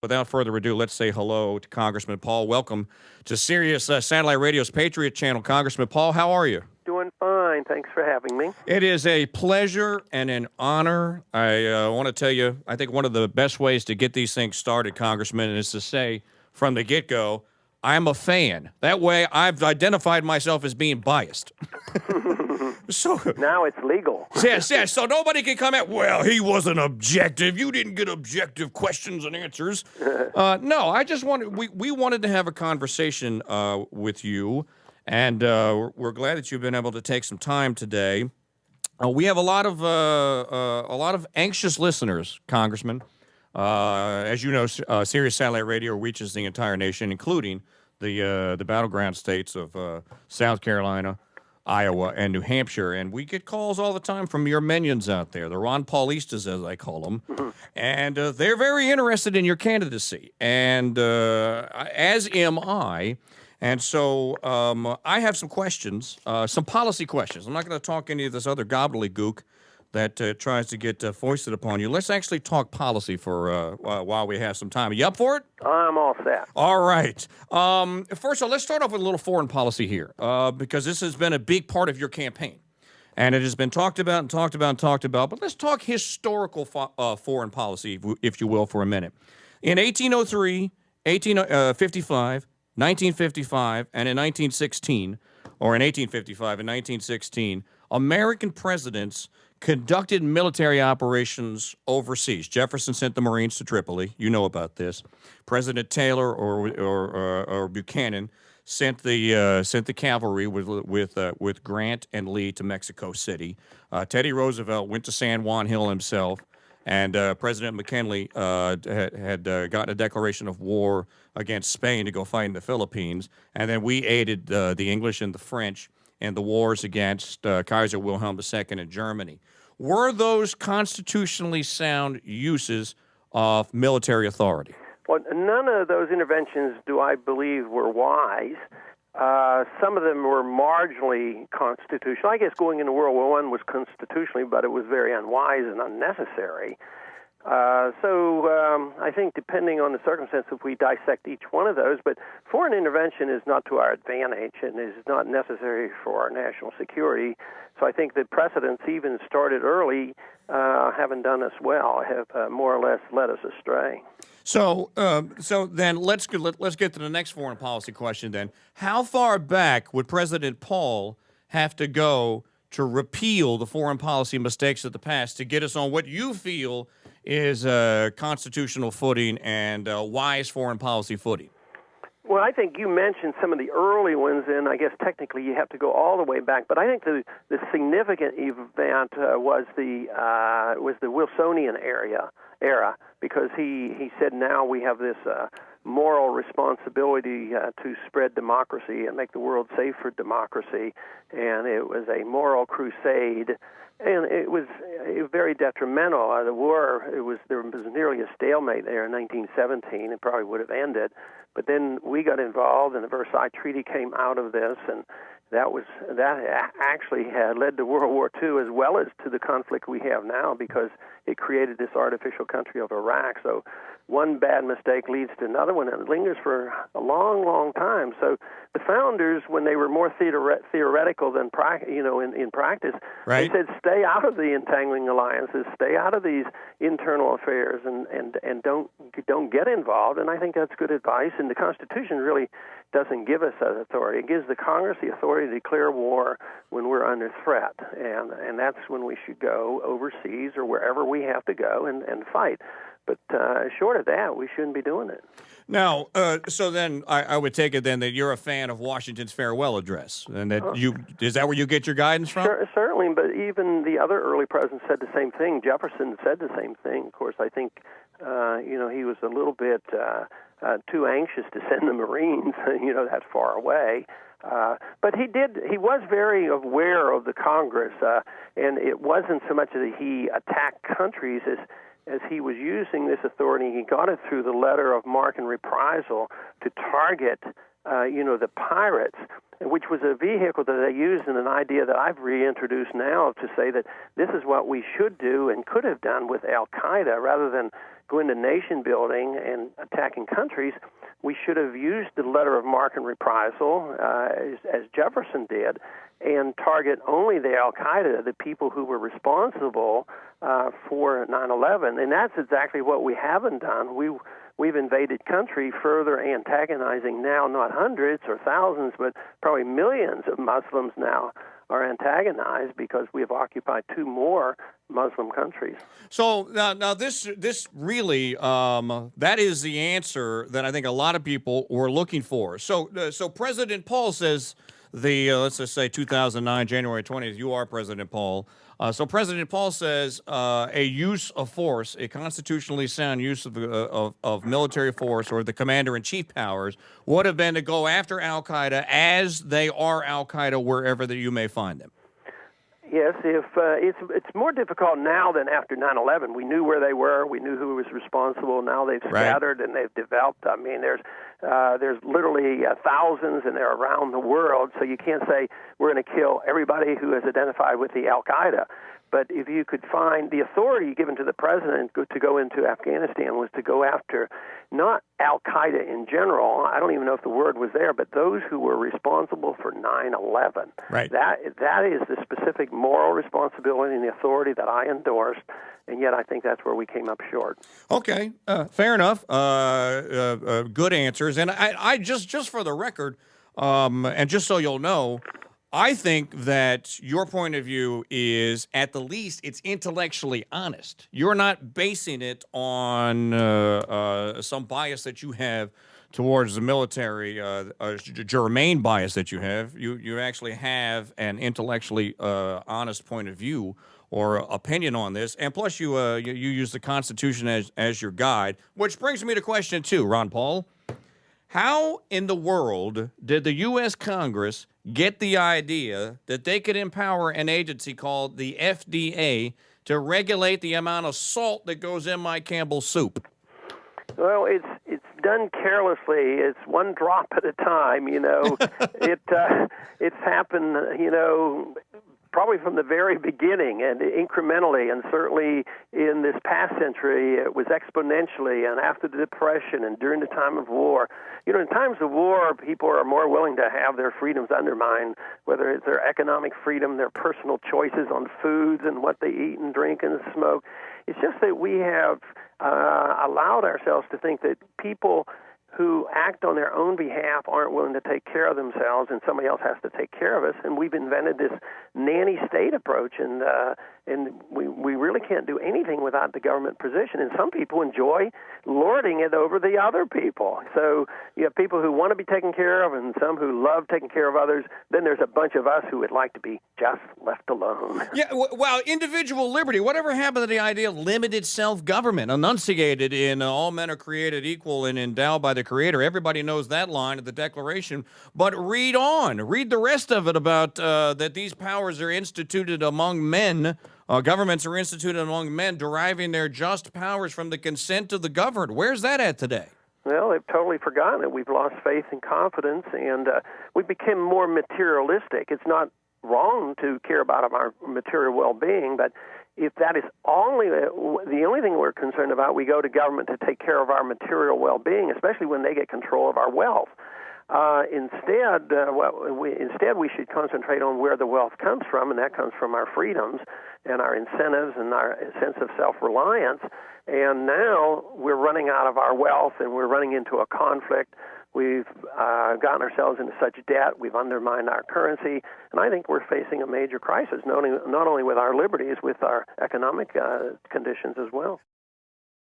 Without further ado, let's say hello to Congressman Paul. Welcome to Sirius Satellite Radio's Patriot Channel. Congressman Paul, how are you? Doing fine. Thanks for having me. It is a pleasure and an honor. I want to tell you, I think one of the best ways to get these things started, Congressman, is to say from the get-go, I'm a fan. That way, I've identified myself as being biased. So now it's legal. Yes. So nobody can come at, well, he wasn't objective. You didn't get objective questions and answers. No, I just wanted, we wanted to have a conversation with you, and we're glad that you've been able to take some time today. We have a lot of anxious listeners, Congressman. As you know, Sirius Satellite Radio reaches the entire nation, including the battleground states of South Carolina, Iowa, and New Hampshire. And we get calls all the time from your minions out there, the Ron Paulistas, as I call them. Mm-hmm. And they're very interested in your candidacy, and as am I. And so I have some questions, some policy questions. I'm not going to talk any of this other gobbledygook that tries to get foisted upon you. Let's actually talk policy for while we have some time. Are you up for it? I'm all set. All right. First of all, let's start off with a little foreign policy here, because this has been a big part of your campaign. And it has been talked about and talked about and talked about. But let's talk historical foreign policy, if you will, for a minute. In 1803, 1855, 1955, and in 1916, or in 1855 and 1916, American presidents conducted military operations overseas. Jefferson sent the Marines to Tripoli. You know about this. President Taylor or Buchanan sent the cavalry with Grant and Lee to Mexico City. Teddy Roosevelt went to San Juan Hill himself, and President McKinley had gotten a declaration of war against Spain to go fight in the Philippines, and then we aided the English and the French in the wars against Kaiser Wilhelm II in Germany. Were those constitutionally sound uses of military authority? Well, none of those interventions do I believe were wise. Some of them were marginally constitutional. I guess going into World War I was constitutionally, but it was very unwise and unnecessary. So I think depending on the circumstance, if we dissect each one of those, but foreign intervention is not to our advantage and is not necessary for our national security. So I think the precedents, even started early, haven't done us well, have more or less led us astray. So then let's get to the next foreign policy question then. How far back would President Paul have to go to repeal the foreign policy mistakes of the past to get us on what you feel is a constitutional footing and a wise foreign policy footing? Well, I think you mentioned some of the early ones, and I guess technically you have to go all the way back. But I think the significant event was the Wilsonian era, because he said now we have this moral responsibility to spread democracy and make the world safe for democracy, and it was a moral crusade. And it was very detrimental. The war, there was nearly a stalemate there in 1917. It probably would have ended. But then we got involved, and the Versailles Treaty came out of this, and that actually had led to World War II as well as to the conflict we have now, because it created this artificial country of Iraq. So one bad mistake leads to another one, and it lingers for a long, long time. So the founders, when they were more theoretical than in practice, right, they said, stay out of the entangling alliances, stay out of these internal affairs, and don't get involved. And I think that's good advice. And the Constitution really doesn't give us that authority. It gives the Congress the authority to declare war when we're under threat, and that's when we should go overseas or wherever we have to go and fight. But short of that, we shouldn't be doing it. Now, so then I would take it then that you're a fan of Washington's farewell address, and that is that where you get your guidance from? Certainly, but even the other early presidents said the same thing. Jefferson said the same thing. Of course, I think he was a little bit too anxious to send the Marines, that far away. But he was very aware of the Congress, and it wasn't so much that he attacked countries as he was using this authority. He got it through the letter of marque and reprisal to target, the pirates, which was a vehicle that they used in an idea that I've reintroduced now to say that this is what we should do and could have done with Al-Qaeda rather than go into nation building and attacking countries, we should have used the letter of marque and reprisal, as Jefferson did, and target only the Al-Qaeda, the people who were responsible for 9/11. And that's exactly what we haven't done. We've invaded country, further antagonizing now not hundreds or thousands, but probably millions of Muslims now are antagonized because we have occupied two more Muslim countries. So now this really that is the answer that I think a lot of people were looking for. So President Paul says let's just say 2009 January 20th. You are President Paul. So President Paul says a use of force, a constitutionally sound use of military force or the commander-in-chief powers would have been to go after Al-Qaeda as they are Al-Qaeda wherever that you may find them. Yes, if it's more difficult now than after 9/11. We knew where they were. We knew who was responsible. Now they've scattered and they've developed. I mean, there's literally thousands, and they're around the world. So you can't say we're going to kill everybody who is identified with the Al-Qaeda. But if you could find the authority given to the president to go into Afghanistan was to go after not Al-Qaeda in general, I don't even know if the word was there, but those who were responsible for 9/11. Right. That is the specific moral responsibility and the authority that I endorsed, and yet I think that's where we came up short. Okay, fair enough. Good answers. And I just for the record, and just so you'll know, I think that your point of view is, at the least, it's intellectually honest. You're not basing it on some bias that you have towards the military, germane bias that you have. You actually have an intellectually honest point of view or opinion on this, and plus you use the Constitution as your guide, which brings me to question two, Ron Paul. How in the world did the U.S. Congress get the idea that they could empower an agency called the FDA to regulate the amount of salt that goes in my Campbell's soup? Well, it's done carelessly. It's one drop at a time. It's happened. Probably from the very beginning and incrementally, and certainly in this past century, it was exponentially, and after the Depression and during the time of war. In times of war, people are more willing to have their freedoms undermined, whether it's their economic freedom, their personal choices on foods and what they eat and drink and smoke. It's just that we have allowed ourselves to think that people who act on their own behalf aren't willing to take care of themselves, and somebody else has to take care of us. And we've invented this nanny state approach, and we really can't do anything without the government position. And some people enjoy lording it over the other people. So you have people who want to be taken care of, and some who love taking care of others. Then there's a bunch of us who would like to be just left alone. Yeah, well, individual liberty. Whatever happened to the idea of limited self-government, enunciated in all men are created equal and endowed by the Creator? Everybody knows that line of the Declaration. But read on. Read the rest of it about that these powers are instituted among men. Governments are instituted among men, deriving their just powers from the consent of the governed. Where's that at today? Well, they've totally forgotten it. We've lost faith and confidence, and we become more materialistic. It's not wrong to care about our material well-being, but if that is the only thing we're concerned about, we go to government to take care of our material well-being, especially when they get control of our wealth. Instead, we should concentrate on where the wealth comes from, and that comes from our freedoms and our incentives and our sense of self-reliance. And now we're running out of our wealth, and we're running into a conflict. We've gotten ourselves into such debt. We've undermined our currency, and I think we're facing a major crisis, not only with our liberties, with our economic conditions as well.